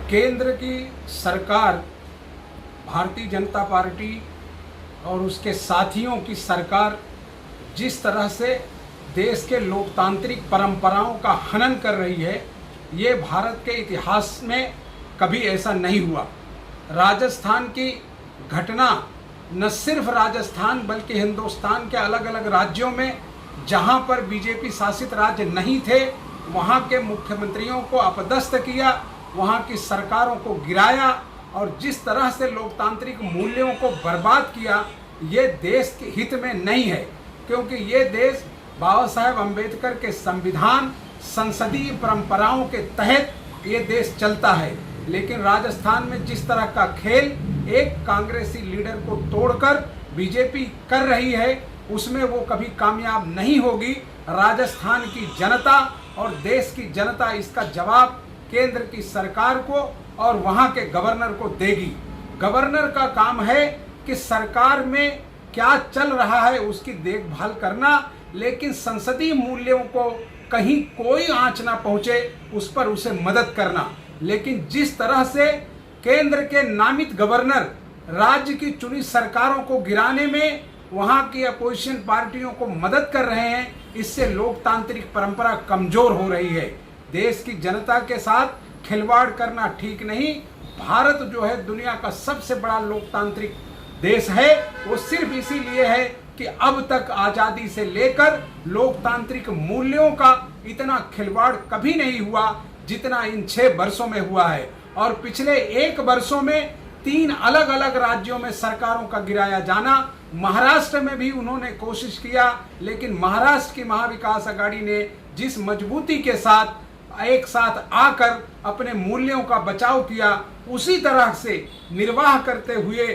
केंद्र की सरकार, भारतीय जनता पार्टी और उसके साथियों की सरकार जिस तरह से देश के लोकतांत्रिक परंपराओं का हनन कर रही है, ये भारत के इतिहास में कभी ऐसा नहीं हुआ। राजस्थान की घटना न सिर्फ राजस्थान बल्कि हिंदुस्तान के अलग अलग राज्यों में जहां पर बीजेपी शासित राज्य नहीं थे, वहां के मुख्यमंत्रियों को अपदस्थ किया, वहां की सरकारों को गिराया और जिस तरह से लोकतांत्रिक मूल्यों को बर्बाद किया, ये देश के हित में नहीं है। क्योंकि ये देश बाबा साहेब अम्बेडकर के संविधान, संसदीय परंपराओं के तहत ये देश चलता है। लेकिन राजस्थान में जिस तरह का खेल एक कांग्रेसी लीडर को तोड़कर बीजेपी कर रही है, उसमें वो कभी कामयाब नहीं होगी। राजस्थान की जनता और देश की जनता इसका जवाब केंद्र की सरकार को और वहां के गवर्नर को देगी। गवर्नर का काम है कि सरकार में क्या चल रहा है उसकी देखभाल करना, लेकिन संसदीय मूल्यों को कहीं कोई आंच ना पहुंचे उस पर उसे मदद करना। लेकिन जिस तरह से केंद्र के नामित गवर्नर राज्य की चुनी सरकारों को गिराने में वहां की अपोजिशन पार्टियों को मदद कर रहे हैं, इससे लोकतांत्रिक परंपरा कमजोर हो रही है। देश की जनता के साथ खिलवाड़ करना ठीक नहीं। भारत जो है दुनिया का सबसे बड़ा लोकतांत्रिक देश है, वो सिर्फ इसीलिए है कि अब तक आजादी से लेकर लोकतांत्रिक मूल्यों का इतना खिलवाड़ कभी नहीं हुआ जितना इन 6 वर्षों में हुआ है। और पिछले 1 वर्षों में 3 अलग अलग राज्यों में सरकारों का गिराया जाना। महाराष्ट्र में भी उन्होंने कोशिश किया, लेकिन महाराष्ट्र की महाविकास अघाड़ी ने जिस मजबूती के साथ एक साथ आकर अपने मूल्यों का बचाव किया, उसी तरह से निर्वाह करते हुए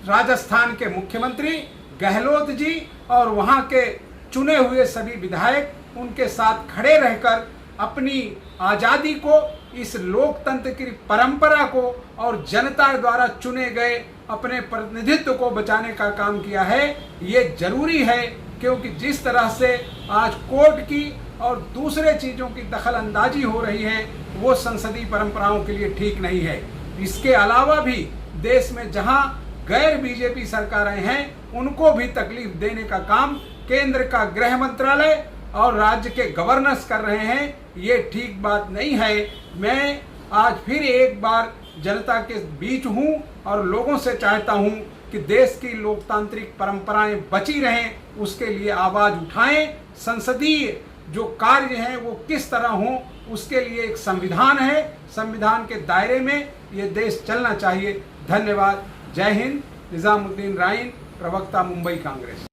राजस्थान के मुख्यमंत्री गहलोत जी और वहां के चुने हुए सभी विधायक उनके साथ खड़े रहकर अपनी आज़ादी को, इस लोकतंत्र की परंपरा को और जनता द्वारा चुने गए अपने प्रतिनिधित्व को बचाने का काम किया है। ये जरूरी है, क्योंकि जिस तरह से आज कोर्ट की और दूसरे चीज़ों की दखल अंदाजी हो रही है, वो संसदीय परंपराओं के लिए ठीक नहीं है। इसके अलावा भी देश में जहां गैर बीजेपी सरकारें हैं, उनको भी तकलीफ देने का काम केंद्र का गृह मंत्रालय और राज्य के गवर्नर्स कर रहे हैं। ये ठीक बात नहीं है। मैं आज फिर एक बार जनता के बीच हूं और लोगों से चाहता हूं कि देश की लोकतांत्रिक परंपराएं बची रहें, उसके लिए आवाज उठाएं। संसदीय जो कार्य हैं वो किस तरह हों, उसके लिए एक संविधान है, संविधान के दायरे में ये देश चलना चाहिए। धन्यवाद। जय हिंद। निजामुद्दीन राइन, प्रवक्ता, मुंबई कांग्रेस।